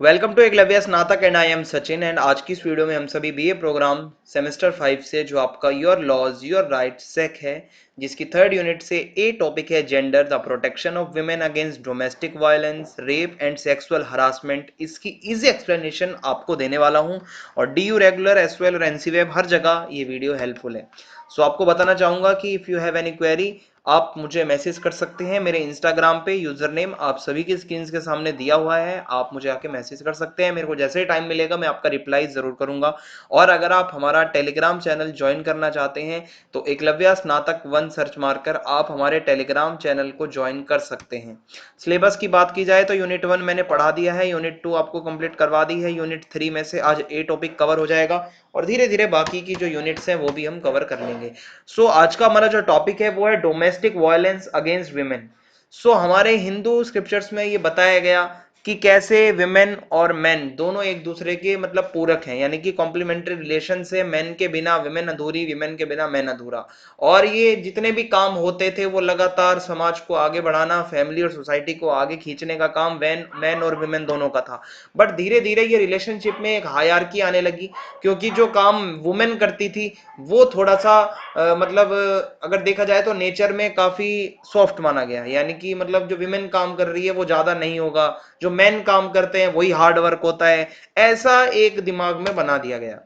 Welcome to Eklavya स्नातक and I am Sachin and आज की इस वीडियो में हम सभी बीए प्रोग्राम सेमेस्टर 5 से जो आपका योर लॉज योर राइट सेक है जिसकी थर्ड यूनिट से ए टॉपिक है gender the protection of women against domestic violence rape and sexual harassment, इसकी इजी एक्सप्लेनेशन आपको देने वाला हूं और डी यू रेगुलर एसक्यूएल और एनसीवेब हर जगह ये वीडियो हेल्पफुल है। सो आपको बताना चाहूंगा कि if you have any query आप मुझे मैसेज कर सकते हैं मेरे इंस्टाग्राम पे। यूजर नेम आप सभी की स्क्रीन के सामने दिया हुआ है, आप मुझे आके मैसेज कर सकते हैं। मेरे को जैसे ही टाइम मिलेगा मैं आपका रिप्लाई जरूर करूंगा। और अगर आप हमारा टेलीग्राम चैनल ज्वाइन करना चाहते हैं तो एकलव्य स्नातक 1 सर्च मारकर आप हमारे टेलीग्राम चैनल को ज्वाइन कर सकते हैं। सिलेबस की बात की जाए तो यूनिट 1 मैंने पढ़ा दिया है, यूनिट 2 आपको कंप्लीट करवा दी है, यूनिट 3 में से आज ए टॉपिक कवर हो जाएगा और धीरे धीरे बाकी की जो यूनिट्स हैं वो भी हम कवर कर लेंगे। आज का हमारा जो टॉपिक है वो है डोमेस्टिक वायलेंस अगेंस्ट विमेन। हमारे हिंदू स्क्रिप्चर्स में ये बताया गया कि कैसे विमेन और मेन दोनों एक दूसरे के मतलब पूरक हैं, यानी कि कॉम्प्लीमेंट्री रिलेशन से मेन के बिना विमेन अधूरी, विमेन के बिना मेन अधूरा। और ये जितने भी काम होते थे वो लगातार समाज को आगे बढ़ाना, फैमिली और सोसाइटी को आगे खींचने का काम मैन और विमेन दोनों का था। बट धीरे धीरे ये रिलेशनशिप में एक हायरार्की आने लगी, क्योंकि जो काम वुमेन करती थी वो थोड़ा सा अगर देखा जाए तो नेचर में काफी सॉफ्ट माना गया, यानी कि मतलब जो विमेन काम कर रही है वो ज्यादा नहीं होगा, जो मेन काम करते हैं वही हार्ड वर्क होता है, ऐसा एक दिमाग में बना दिया गया।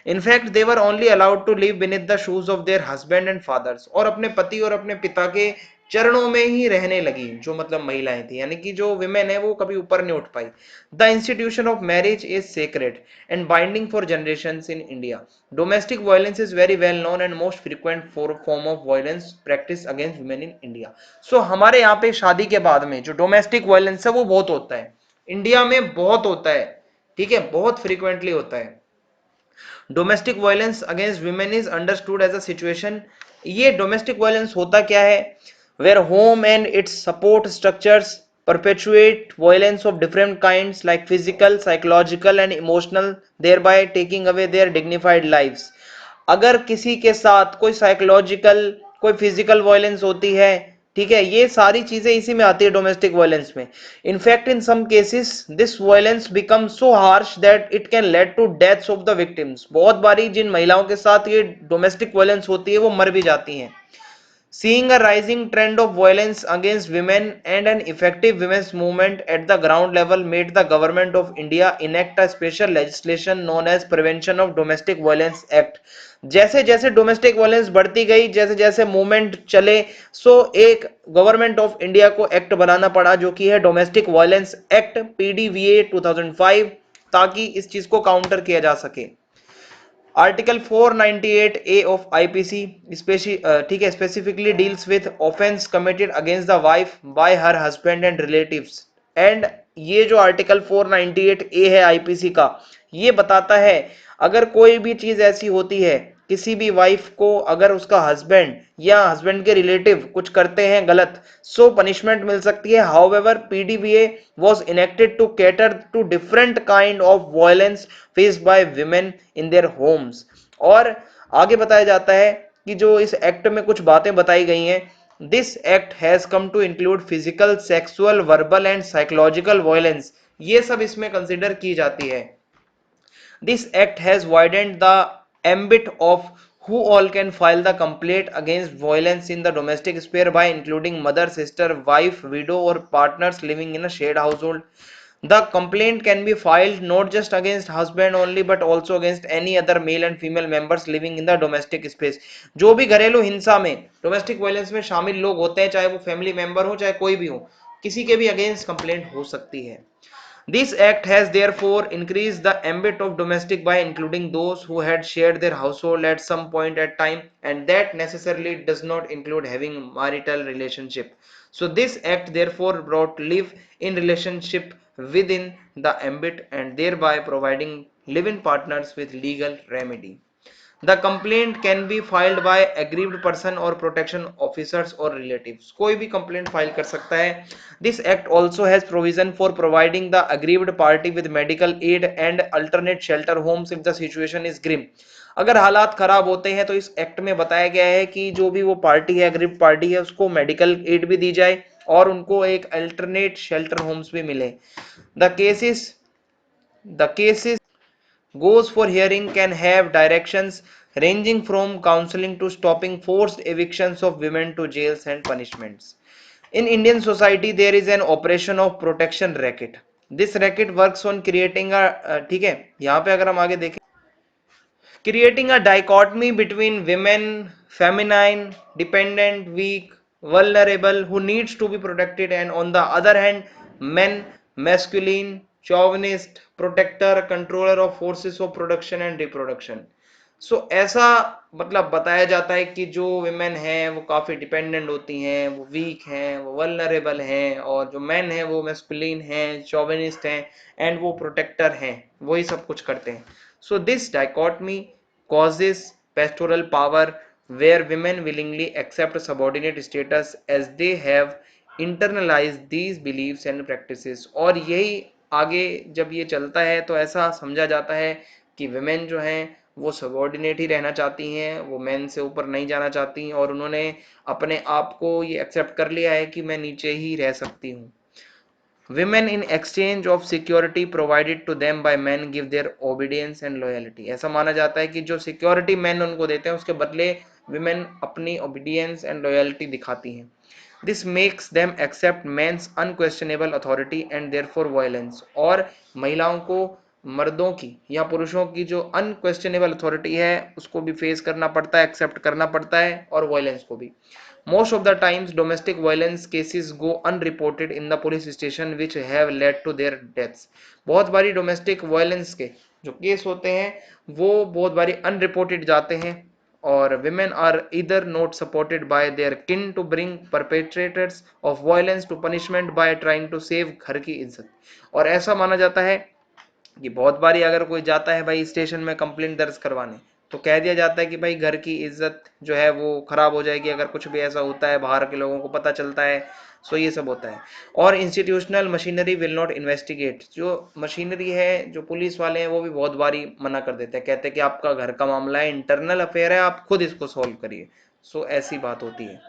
In fact they were only allowed to live beneath the shoes of their husband and fathers, और अपने पति और अपने पिता के चरणों में ही रहने लगी जो मतलब महिलाएं थी, यानी कि जो विमेन है वो कभी ऊपर नहीं उठ पाई। The institution of marriage is sacred and binding for generations in India. Domestic violence is very well known and most frequent form of violence practice against women in India. हमारे यहाँ पे शादी के बाद में जो डोमेस्टिक वायलेंस है वो बहुत होता है, इंडिया में बहुत होता है, ठीक है, बहुत फ्रीक्वेंटली होता है। Domestic violence against women is understood as a situation. ये डोमेस्टिक वायलेंस होता क्या है? Where home and its support structures perpetuate violence of different kinds like physical, psychological and emotional, thereby taking away their dignified lives। अगर किसी के साथ कोई psychological, कोई फिजिकल वायलेंस होती है, ठीक है, ये सारी चीजें इसी में आती है डोमेस्टिक वायलेंस में। In fact in some cases this violence become so harsh that it can lead to deaths of the victims. बहुत बारी जिन महिलाओं के साथ ये डोमेस्टिक वायलेंस होती है वो मर भी जाती हैं। Seeing a rising trend of violence against women and an effective women's movement at the ground level made the government of India enact a special legislation known as Prevention of Domestic Violence Act। जैसे जैसे domestic violence बढ़ती गई, जैसे जैसे movement चले, एक government of India को act बनाना पड़ा जो कि है डोमेस्टिक वायलेंस एक्ट पीडीवीए 2005, ताकि इस चीज को काउंटर किया जा सके। आर्टिकल 498 ए ऑफ आईपीसी ठीक है, specifically deals with offence committed against the wife bye her husband and relatives. And ये जो आर्टिकल 498 ए है आईपीसी का, ये बताता है अगर कोई भी चीज ऐसी होती है, किसी भी वाइफ को अगर उसका हस्बैंड या हस्बैंड के रिलेटिव कुछ करते हैं गलत, पनिशमेंट मिल सकती है। However PDVA was enacted to cater to different kind of violence faced by women in their homes. और आगे बताया जाता है कि जो इस एक्ट में कुछ बातें बताई गई हैं, this act has come to include physical, sexual, verbal and psychological violence, ये सब इसमें कंसिडर की जाती है। This act has widened the ambit of who all can file the complaint against violence in the domestic sphere by including mother, sister, wife, widow or partners living in a shared household. The complaint can be filed not just against husband only but also against any other male and female members living in the domestic space। जो भी घरेलू हिंसा में, domestic violence में शामिल लोग होते हैं, चाहे वो फैमिली मेंबर हो चाहे कोई भी हो, किसी के भी अगेंस्ट कंप्लेंट हो सकती है। This act has therefore increased the ambit of domestic by including those who had shared their household at some point at time, and that necessarily does not include having marital relationship. This act therefore brought live in relationship within the ambit and thereby providing live-in partners with legal remedy। The complaint can be filed by aggrieved person or protection officers or relatives। कोई भी complaint file कर सकता है। This act also has provision for providing the aggrieved party with medical aid and alternate shelter homes if the situation is grim। अगर हालात खराब होते हैं तो इस एक्ट में बताया गया है कि जो भी वो पार्टी है, अग्रीव्ड पार्टी है, उसको मेडिकल एड भी दी जाए और उनको एक अल्टरनेट शेल्टर होम्स भी मिले। The cases The cases goes for hearing can have directions ranging from counseling to stopping forced evictions of women to jails and punishments. In Indian society, there is an operation of protection racket. This racket works on creating a ठीक है, यहाँ पे अगर हम आगे देखें, creating a dichotomy between women, feminine, dependent, weak, vulnerable, who needs to be protected, and on the other hand, men, masculine, chauvinist, protector, controller of forces of production and reproduction. ऐसा मतलब बताया जाता है कि जो विमेन हैं वो काफी डिपेंडेंट होती हैं, वो वीक हैं, वो वल्नरेबल हैं, और जो मेन हैं वो मैस्कुलिन हैं, चौविनिस्ट हैं, एंड वो प्रोटेक्टर हैं, वही सब कुछ करते हैं. So this dichotomy causes pastoral power where women willingly accept subordinate status as they have internalized these beliefs and practices. और यही आगे जब ये चलता है तो ऐसा समझा जाता है कि विमेन जो हैं वो सबॉर्डिनेट ही रहना चाहती हैं, वो मेन से ऊपर नहीं जाना चाहती, और उन्होंने अपने आप को ये एक्सेप्ट कर लिया है कि मैं नीचे ही रह सकती हूँ. Women in exchange of security provided to them by men give their obedience and loyalty. ऐसा माना जाता है कि जो सिक्योरिटी मैन उनको देते हैं उसके बदले विमेन अपनी ओबीडियंस एंड लॉयल्टी दिखाती हैं. This makes them accept men's unquestionable authority and therefore violence. और महिलाओं को मर्दों की या पुरुषों की जो अनक्वेश्चनेबल अथॉरिटी है उसको भी फेस करना पड़ता है, एक्सेप्ट करना पड़ता है, और वायलेंस को भी. Most of the times domestic violence cases go unreported in the police station which have led to their deaths. बहुत बारी डोमेस्टिक वायलेंस के जो केस होते हैं वो बहुत बारी अनरिपोर्टेड जाते हैं, और women are either not supported by their kin to bring perpetrators of violence to punishment by trying to save घर की इज्जत. और ऐसा माना जाता है कि बहुत बारी अगर कोई जाता है भाई स्टेशन में कंप्लेंट दर्ज करवाने, तो कह दिया जाता है कि भाई घर की इज्जत जो है वो खराब हो जाएगी अगर कुछ भी ऐसा होता है, बाहर के लोगों को पता चलता है. सो ये सब होता है. और institutional machinery will not investigate. जो मशीनरी है, जो पुलिस वाले हैं, वो भी बहुत बारी मना कर देते हैं, कहते हैं कि आपका घर का मामला है, इंटरनल अफेयर है, आप खुद इसको सॉल्व करिए. ऐसी बात होती है.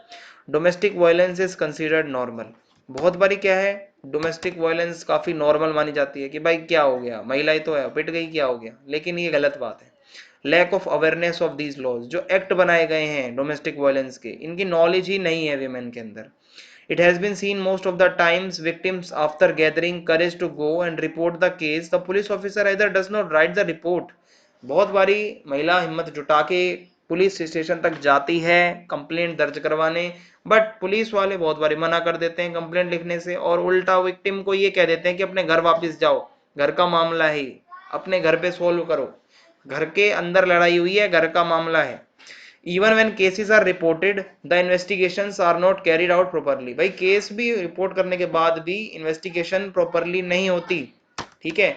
Domestic violence is considered normal. बहुत बारी क्या है, डोमेस्टिक वायलेंस काफी नॉर्मल मानी जाती है कि भाई क्या हो गया, महिला ही तो है, पिट गई, क्या हो गया. लेकिन ये गलत बात है. Lack of awareness of these laws. जो एक्ट बनाए गए हैं डोमेस्टिक वायलेंस के, इनकी नॉलेज ही नहीं है विमेन के अंदर. It has been seen most of the times victims after gathering courage to go and report the case, the police officer either does not write the report. बहुत बारी महिला हिम्मत जुटा के पुलिस स्टेशन तक जाती है कंप्लेंट दर्ज करवाने, बट पुलिस वाले बहुत बारी मना कर देते हैं कंप्लेंट लिखने से, और उल्टा विक्टिम को ये कह देते हैं कि अपने घर वापस जाओ, घर का मामला है, अपने घर पे सोल्व करो, घर के अंदर लड़ाई हुई है, घर का मामला है. Even when cases are reported, the investigations are not carried out properly. भाई केस भी रिपोर्ट करने के बाद भी इन्वेस्टिगेशन प्रॉपरली नहीं होती. ठीक है.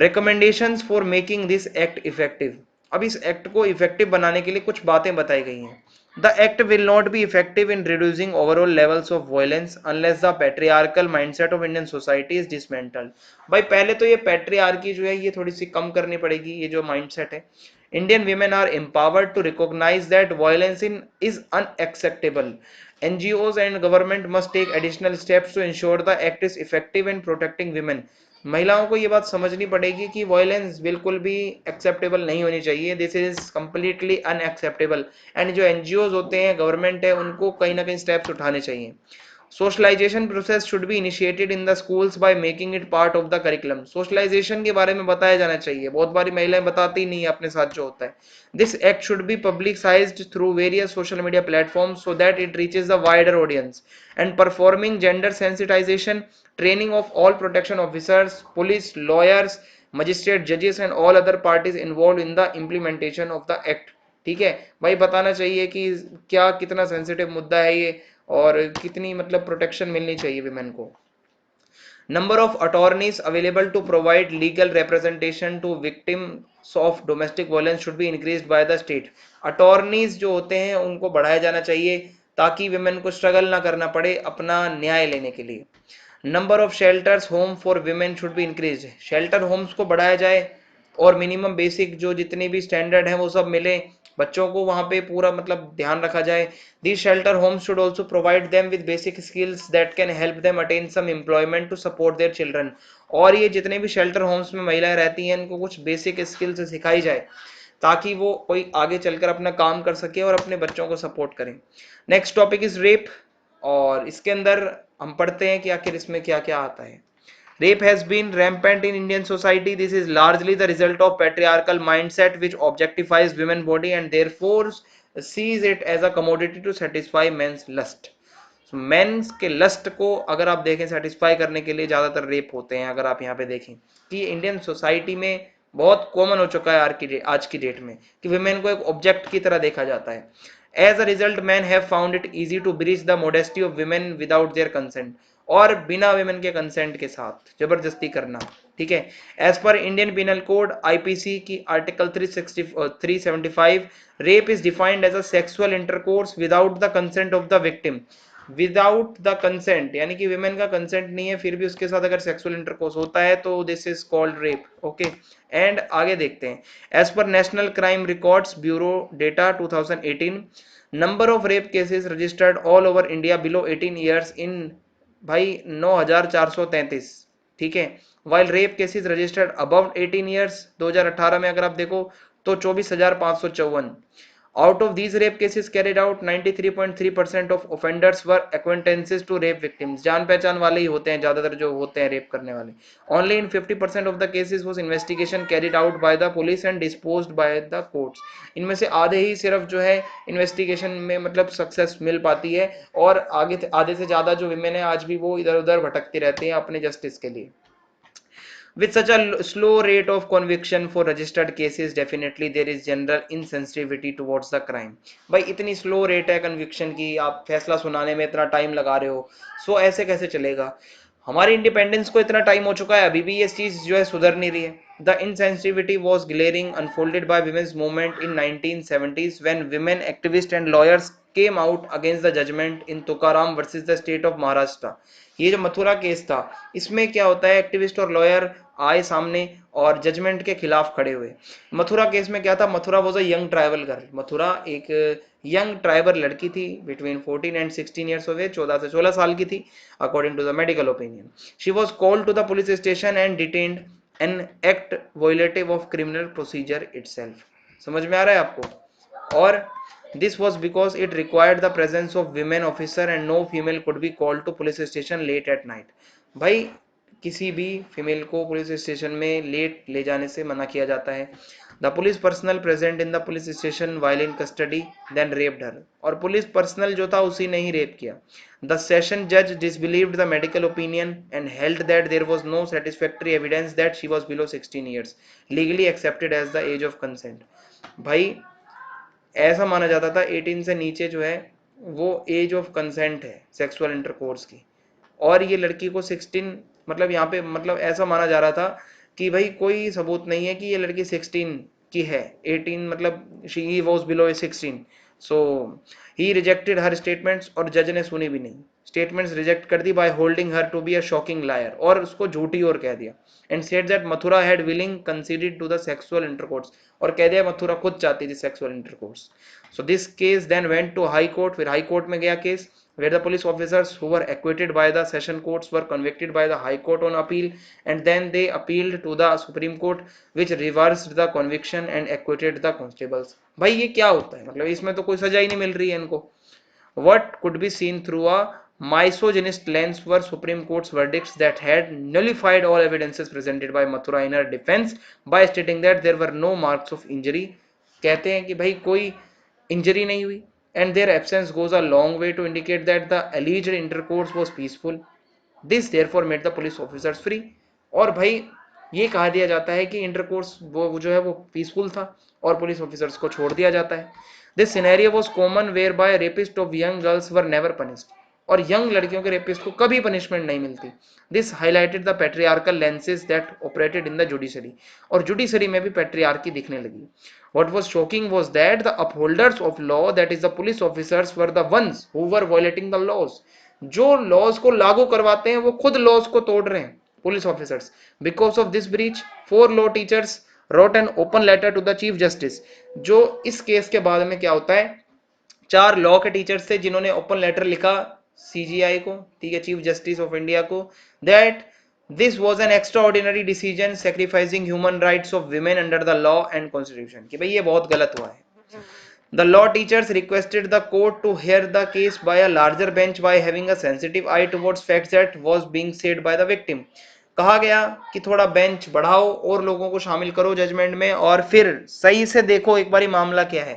Recommendations for making this act effective. अब इस एक्ट को इफेक्टिव बनाने के लिए कुछ बातें बताई गई हैं. The act will not be effective in reducing overall levels of violence unless the patriarchal mindset of Indian society is dismantled. भाई पहले तो ये पैट्रियार्की जो है ये थोड़ी सी कम करनी पड़ेगी, ये जो माइंडसेट है. Indian women are empowered to recognize that violence is unacceptable. NGOs and government must take additional steps to ensure the act is effective in protecting women. महिलाओं को ये बात समझनी पड़ेगी कि वायलेंस बिल्कुल भी एक्सेप्टेबल नहीं होनी चाहिए. This is completely unacceptable. And जो एनजीओज होते हैं, गवर्नमेंट है, उनको कहीं ना कहीं स्टेप्स उठाने चाहिए. Socialisation process should be initiated in the schools by making it part of the curriculum. Socialisation के बारे में बताया जाना चाहिए. बहुत बारी महिलाएं बताती नहीं है अपने साथ जो होता है. This act should be publicised through various social media platforms so that it reaches the wider audience. And performing gender sensitisation training of all protection officers, police, lawyers, magistrate, judges and all other parties involved in the implementation of the act. ठीक है भाई, बताना चाहिए कि क्या कितना sensitive मुद्दा है ये, और कितनी मतलब प्रोटेक्शन मिलनी चाहिए विमेन को. Number of attorneys available to provide legal representation to victims of domestic violence should be increased by the state. Attorneys जो होते हैं उनको बढ़ाया जाना चाहिए ताकि विमेन को स्ट्रगल ना करना पड़े अपना न्याय लेने के लिए. Number of shelters home for women should be increase. Shelter homes को बढ़ाया जाए और मिनिमम बेसिक जो जितने भी स्टैंडर्ड हैं वो सब मिले, बच्चों को वहां पे पूरा मतलब ध्यान रखा जाए। These shelter homes should also provide them with basic skills that can help them attain some employment to support their children। और ये जितने भी शेल्टर होम्स में महिलाएं रहती हैं इनको कुछ बेसिक स्किल्स सिखाई जाए ताकि वो कोई आगे चलकर अपना काम कर सके और अपने बच्चों को सपोर्ट करें। नेक्स्ट टॉपिक इज रेप, और इसके अंदर हम पढ़ते हैं कि आखिर इसमें क्या क्या आता है। Rape has been rampant in Indian society. This is largely the result of patriarchal mindset which objectifies women's body and therefore sees it as a commodity to satisfy men's lust। So, men's के lust को अगर आप देखें satisfy करने के लिए ज्यादातर rape होते हैं। अगर आप यहाँ पे देखें कि इंडियन सोसाइटी में बहुत कॉमन हो चुका है आज की डेट में कि वुमेन को एक ऑब्जेक्ट की तरह देखा जाता है। As a result man have found it easy to breach the modesty of women without their consent, और बिना वुमेन के कंसेंट के साथ जबरदस्ती करना। ठीक है, as per Indian penal code IPC की article 375 rape is defined as a sexual intercourse without the consent of the victim. Without the consent यानी कि विमेन का कंसेंट नहीं है फिर भी उसके साथ अगर सेक्सुअल इंटरकोर्स होता है तो this is called rape. Okay, and आगे देखते हैं। As per National Crime Records Bureau data 2018 number of rape cases registered all over India below 18 years in भाई 9433। ठीक है, while rape cases registered above 18 years 2018 में अगर आप देखो तो 24,554। Out of these rape cases carried out, 93.3% of offenders were acquaintances to rape victims। जान पहचान वाले ही होते हैं ज्यादातर जो होते हैं रेप करने वाले। Only in 50% of the cases was investigation carried out by the police and disposed by the courts। इनमें से आधे ही सिर्फ जो है इन्वेस्टिगेशन में मतलब सक्सेस मिल पाती है, और आगे आधे से ज्यादा जो विमेन है आज भी वो इधर उधर भटकती रहती हैं अपने जस्टिस के लिए। With such a slow rate of conviction for registered cases, definitely there is general insensitivity towards the crime। भाई इतनी स्लो रेट है कन्विक्शन की, आप फैसला सुनाने में इतना टाइम लगा रहे हो, सो ऐसे कैसे चलेगा। हमारी इंडिपेंडेंस को इतना टाइम हो चुका है अभी भी ये चीज जो है सुधर नहीं रही है। The insensitivity was glaring unfolded by women's movement in 1970s when women activists and lawyers came out against the judgment in Tukaram versus the state of Maharashtra। ये जो मथुरा केस था इसमें क्या होता है, एक्टिविस्ट और लॉयर आए सामने और जजमेंट के खिलाफ खड़े हुए। मथुरा केस में क्या था, Mathura was a young tribal girl. Mathura एक यंग ट्राइबल लड़की थी between 14 and 16 years of age, 14 से 16 साल की थी according to the medical opinion. She was called to the police station and detained, an act violative of criminal procedure itself. समझ में आ रहा है आपको। और this was because it required the presence of women officer and no female could be called to police station late at night। भाई किसी भी female को पुलिस स्टेशन में लेट ले जाने से मना किया जाता है। The police personnel present in the police station while in custody then raped her, और पुलिस पर्सनल जो था उसी ने ही रेप किया। द सेशन जज disbelieved the medical opinion and held that there was no satisfactory evidence that she was below 16 years legally accepted as the age of consent. भाई ऐसा माना जाता था 18 से नीचे जो है वो एज ऑफ कंसेंट है सेक्सुअल इंटरकोर्स की, और ये लड़की को 16 मतलब यहाँ पे मतलब ऐसा माना जा रहा था कि भाई कोई सबूत नहीं है कि ये लड़की 16 की है। 18 मतलब she was below 16। So he rejected her statements, और जज ने सुनी भी नहीं, स्टेटमेंट्स रिजेक्ट कर दी by holding her to be a shocking liar, और उसको झूठी और कह दिया। And said that Mathura had willing conceded to the sexual intercourse, और कह दिया मथुरा खुद चाहती थी sexual intercourse. So this case then went to high court, फिर हाई कोर्ट में गया case, where the police officers who were acquitted by the session courts were convicted by the high court on appeal, and then they appealed to the supreme court which reversed the conviction and acquitted the constables। भाई ये क्या होता है, मतलब इसमें तो कोई सजा ही नहीं मिल रही है इनको। what could be seen through a misogynist lens were Supreme Court's verdicts that had nullified all evidences presented by Mathura in her defense by stating that there were no marks of injury। कहते हैं कि भाई कोई injury नहीं हुई, and their absence goes a long way to indicate that the alleged intercourse was peaceful। This therefore made the police officers free। और भाई ये कहा दिया जाता है कि इंटरकोर्स वो जो है वो पीसफुल था और पुलिस ऑफिसर्स को छोड़ दिया जाता है। This scenario was common where by rapist of young girls were never punished, और यंग लड़कियों के रेपिस्ट को कभी पनिशमेंट नहीं मिलती। This highlighted the patriarchal lenses that operated in the judiciary, और जुडिशरी में भी पैट्रियार्की दिखने लगी। What was shocking was that the upholders of law, that is the police officers, were the ones who were violating the laws। जो laws को लागू करवाते हैं वो खुद लॉज को तोड़ रहे हैं police officers. Because of this breach 4 law teachers wrote an open letter to the chief justice। जो इस केस के बाद में क्या होता है, 4 लॉ के टीचर्स थे जिन्होंने ओपन लेटर लिखा सीजीआई को, ठीक है, चीफ जस्टिस ऑफ इंडिया को, that this was an extraordinary decision sacrificing human rights of women under the law and constitution, कि भाई ये बहुत गलत हुआ है। The law teachers requested the court to hear the case by a larger bench by having a sensitive eye towards facts that was being said by the victim। कहा गया कि थोड़ा बेंच बढ़ाओ और लोगों को शामिल करो जजमेंट में और फिर सही से देखो एक बारी मामला क्या है।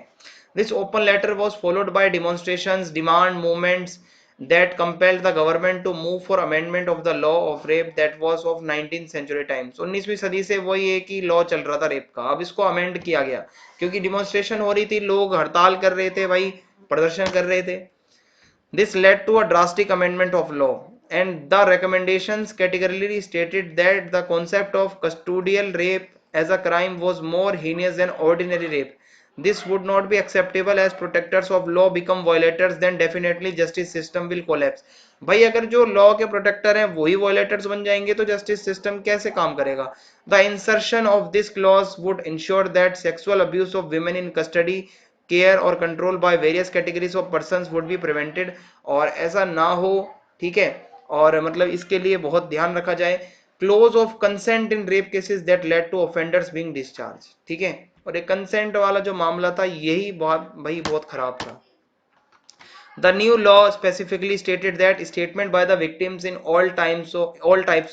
This open letter was followed by demonstrations, demand movements that compelled the government to move for amendment of the law of rape that was of 19th century times। 19वीं सदी से वही एक ही लॉ चल रहा था रेप का, अब इसको अमेंड किया गया क्योंकि डिमॉन्स्ट्रेशन हो रही थी, लोग हड़ताल कर रहे थे भाई, प्रदर्शन कर रहे थे। This led to a drastic amendment of law, and the recommendations categorically stated that the concept of custodial rape as a crime was more heinous than ordinary rape। This would not be acceptable as protectors of law become violators, then definitely justice system will collapse। भाई अगर जो law के protector हैं वही वॉयलेटर्स बन जाएंगे तो justice system कैसे काम करेगा। The insertion of this clause would ensure that sexual abuse of women in custody, care और control by various categories of persons would be prevented. और ऐसा ना हो, ठीक है, और मतलब इसके लिए बहुत ध्यान रखा जाए। Clause of consent in rape cases that led to offenders being discharge, ठीक है, और एक कंसेंट वाला जो मामला था यही बहुत भाई बहुत खराब था। The new law specifically stated that statement by the victims in all types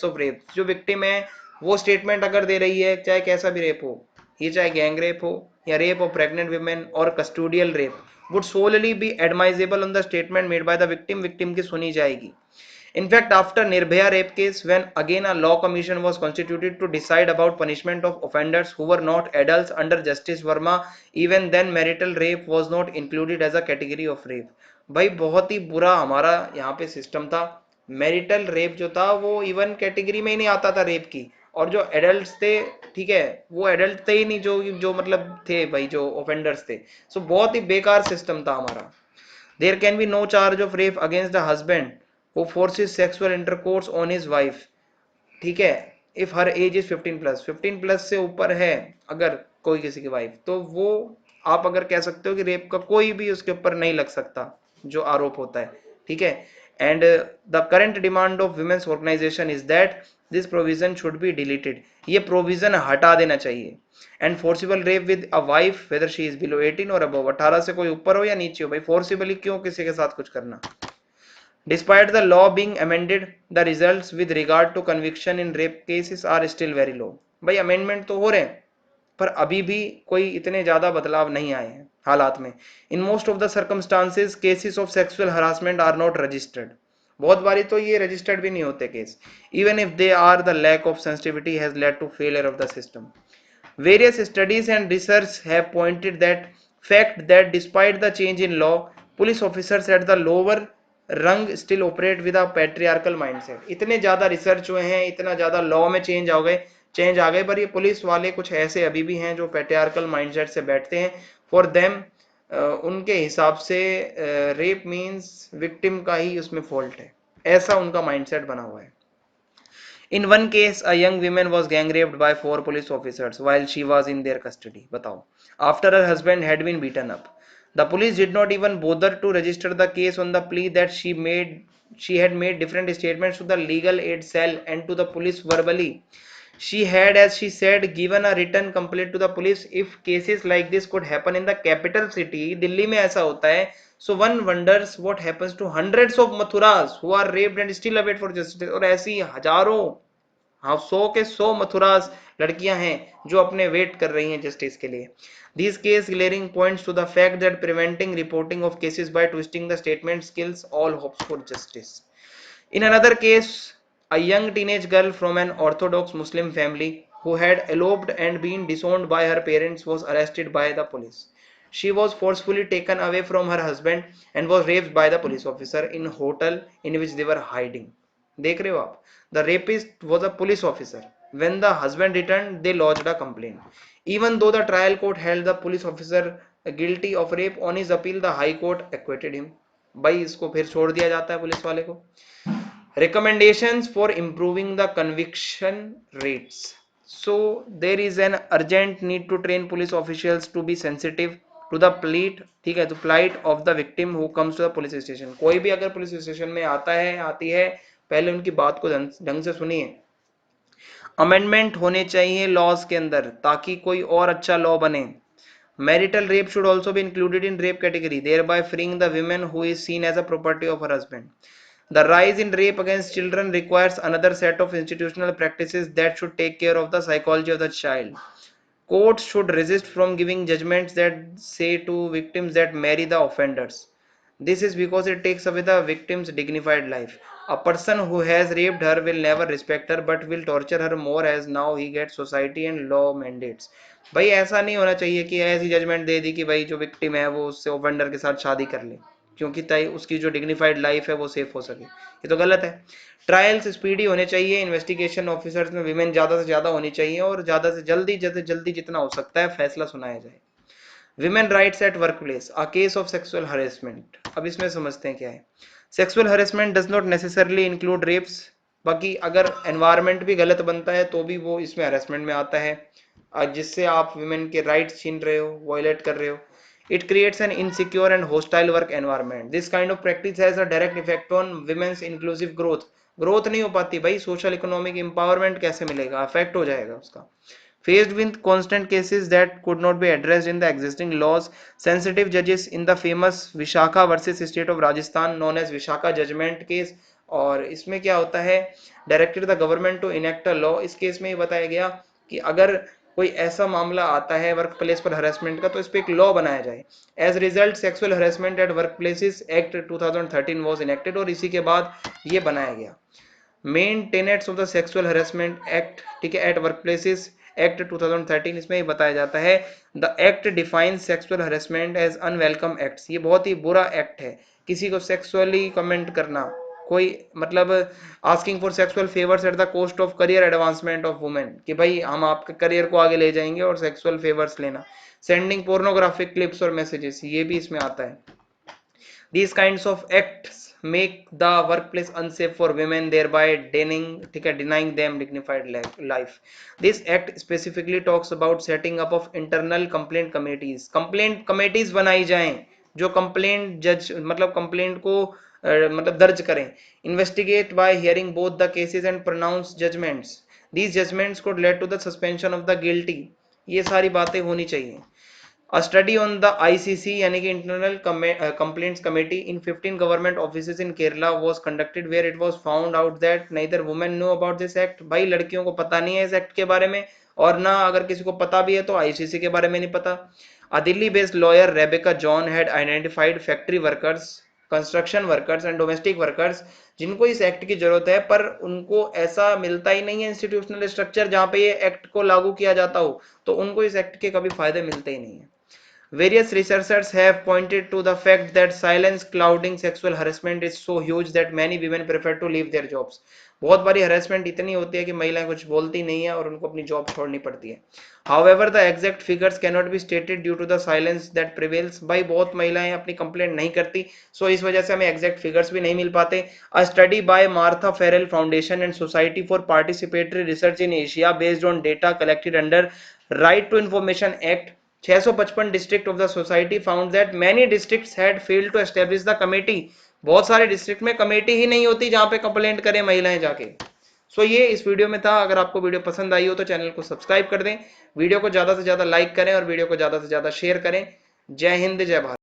of rape, जो victim है वो statement अगर दे रही है चाहे कैसा भी रेप हो, ये चाहे गैंग रेप हो या रेप ऑफ प्रेग्नेंट women और custodial rape, would solely be admissible on the statement made by the victim, victim की सुनी जाएगी। In fact, after Nirbhaya rape case, when again a law commission was constituted to decide about punishment of offenders who were not adults under Justice Verma, even then marital rape was not included as a category of rape। भाई बहुत ही बुरा हमारा यहाँ पे system था। Marital rape जो था वो इवन कैटेगरी में ही नहीं आता था रेप की, और जो एडल्ट थे, ठीक है, वो एडल्ट थे ही नहीं, जो जो मतलब थे भाई जो ऑफेंडर्स थे। सो बहुत ही बेकार सिस्टम था हमारा। There can be no charge of rape against the husband who forces sexual intercourse on his wife, ठीक है, if her age is 15 plus, 15 plus से ऊपर है अगर कोई किसी की वाइफ, तो वो आप अगर कह सकते हो कि रेप का कोई भी उसके ऊपर नहीं लग सकता जो आरोप होता है, ठीक है। And the current demand of women's organization is that this provision should be deleted, ये प्रोविजन हटा देना चाहिए। And forcible rape with a wife whether she is below 18 और अबव, 18 से कोई ऊपर हो या नीचे हो, भाई फोर्सिबली क्यों किसी के साथ कुछ करना। Despite the law being amended, the results with regard to conviction in rape cases are still very low। भाई अमेंडमेंट तो हो रहे हैं पर अभी भी कोई इतने ज्यादा बदलाव नहीं आए हैं हालात में। In most of the circumstances cases of sexual harassment are not registered, बहुत बारी तो ये रजिस्टर्ड भी नहीं होते case, even if they are the lack of sensitivity has led to failure of the system. Various studies and research have pointed that fact that despite the change in law, police officers at the lower rung still operate with a patriarchal mindset। इतने ज्यादा research हुए हैं, इतना ज्यादा law में change आ गए, पर ये पुलिस वाले कुछ ऐसे अभी भी हैं जो पैट्रियार्कल माइंडसेट से बैठते हैं। फॉर देम उनके हिसाब से रेप मीन्स विक्टिम का ही उसमें फॉल्ट है, ऐसा उनका माइंडसेट बना हुआ है। In one case, a young woman was gang raped by 4 police officers while she was in their custody। बताओ, after her husband had been beaten up, the police did not even bother to register the case on the plea that she had made different statements to the legal aid cell and to the police verbally। She had, as she said, given a written complaint to the police। If cases like this could happen in the capital city, Delhi में ऐसा होता है, so one wonders what happens to hundreds of Mathuras who are raped and still await for justice। और ऐसी हजारों, हाँ 100 के 100 मथुरास लड़कियां हैं जो अपने वेट कर रही हैं जस्टिस के लिए। These case glaring points to the fact that preventing reporting of cases by twisting the statement kills all hopes for justice। In another case, a young teenage girl from an orthodox Muslim family who had eloped and been disowned by her parents was arrested by the police। She was forcefully taken away from her husband and was raped by the police officer in a hotel in which they were hiding। देख रहे हो आप, the rapist was a police officer। When the husband returned, they lodged a complaint। Even though the trial court held the police officer guilty of rape, on his appeal the high court acquitted him। भाई इसको फिर छोड़ दिया जाता है police वाले को। Recommendations for improving the conviction rates। So there is an urgent need to train police officials to be sensitive to the plight, ठीक है, तो plight of the victim who comes to the police station. कोई भी अगर police station में आता है आती है, पहले उनकी बात को ढंग से सुनिए. अमेंडमेंट होने चाहिए लॉज के अंदर ताकि कोई और अच्छा लॉ बने. Marital rape should also be included in rape category, thereby freeing the woman who is seen as a property of her husband. The rise in rape against children requires another set of institutional practices that should take care of the psychology of the child. Courts should resist from giving judgments that say to victims that marry the offenders. This is because it takes away the victim's dignified life. A person who has raped her will never respect her but will torture her more as now he gets society and law mandates. भाई ऐसा नहीं होना चाहिए कि ऐसी judgement दे दी कि भाई जो विक्टिम है वो उससे ऑफेंडर के साथ शादी कर ले क्योंकि तय उसकी जो डिग्निफाइड लाइफ है वो सेफ हो सके. ये तो गलत है. ट्रायल्स स्पीडी होने चाहिए. इन्वेस्टिगेशन ऑफिसर्स में विमेन ज़्यादा से ज़्यादा होनी चाहिए और ज़्यादा से जल्दी जितना हो सकता है फैसला सुनाया जाए. Women rights at work place, a case of sexual harassment. अब इसमें समझते हैं क्या है. Sexual harassment does not necessarily include rapes. बाकी अगर एनवायरमेंट भी गलत बनता है तो भी वो इसमें हरेसमेंट में आता है, जिससे आप विमेन के राइट्स छीन रहे हो, वायलेट कर रहे हो. It creates an insecure and hostile work environment. This kind of practice has a direct effect on women's inclusive growth. Growth नहीं हो पाती भाई, सोशल इकोनॉमिक एम्पावरमेंट कैसे मिलेगा, अफेक्ट हो जाएगा उसका. Faced with constant cases that could not be addressed in the existing laws, sensitive judges in the famous Vishakha versus State of Rajasthan known as Vishakha judgment case. और इसमें क्या होता है, directed the government to enact a law. इस case में ये बताया गया कि अगर कोई ऐसा मामला आता है वर्क प्लेस पर हरेसमेंट का तो इस पर एक लॉ बनाया जाए. As result sexual harassment at work places act 2013 was enacted और इसी के बाद ये बनाया गया. Main tenets of the sexual harassment act, ठीक है, एट वर्क प्लेसेस एक्ट 2013, इसमें बताया जाता है the act defines sexual harassment as unwelcome acts. ये बहुत ही बुरा एक्ट है. किसी को सेक्सुअली कमेंट करना, कोई मतलब asking for sexual favours at the cost of career advancement of women, कि भाई हम आपके करियर को आगे ले जाएंगे और सेक्सुअल फेवर्स लेना. सेंडिंग पोर्नोग्राफिक क्लिप्स और मैसेजेस, ये भी इसमें आता है. These kinds of acts make the workplace unsafe for women, thereby denying them dignified life. This act specifically talks about setting up of internal complaint committees. Complaint committees बनाई जाएं जो complaint judge मतलब complaint को मतलब दर्ज करें. Investigate by hearing both the cases and pronounce judgments. These judgments could lead to the suspension of the guilty. ये सारी बातें होनी चाहिए. A study on the ICC यानी कि Internal Complaints Committee in 15 government offices in Kerala was conducted where it was found out that neither women know about this act. भाई लड़कियों को पता नहीं है इस एक्ट के बारे में और ना अगर किसी को पता भी है तो ICC के बारे में नहीं पता. A Delhi based lawyer Rebecca John had identified factory workers, construction workers and domestic workers जिनको इस एक्ट की जरूरत है पर उनको ऐसा मिलता ही नहीं है इंस्टीट्यूशनल स्ट्रक्चर जहां पे ये एक्ट को लागू किया जाता हो, तो उनको इस एक्ट के कभी फायदे मिलते ही नहीं है. Various researchers have pointed to the fact that silence clouding sexual harassment is so huge that many women prefer to leave their jobs. बहुत बारी हरेसमेंट इतनी होती है कि महिलाएं कुछ बोलती नहीं है और उनको अपनी जॉब छोड़नी पड़ती है. However, the exact figures cannot be stated due to the silence that prevails. भाई बहुत महिलाएं अपनी कंप्लेंट नहीं करती, सो इस वजह से हमें एग्जैक्ट फिगर्स भी नहीं मिल पाते. A study by Martha Farrell Foundation and Society for Participatory Research in Asia based on data collected under Right to Information Act 655 district of the society found that many districts had failed to establish the committee. बहुत सारे district में committee ही नहीं होती जहां पे complaint करें महिलाएं जाके. सो ये इस वीडियो में था. अगर आपको वीडियो पसंद आई हो तो चैनल को सब्सक्राइब कर दें, वीडियो को ज्यादा से ज्यादा लाइक करें और वीडियो को ज्यादा से ज्यादा शेयर करें. जय हिंद, जय भारत.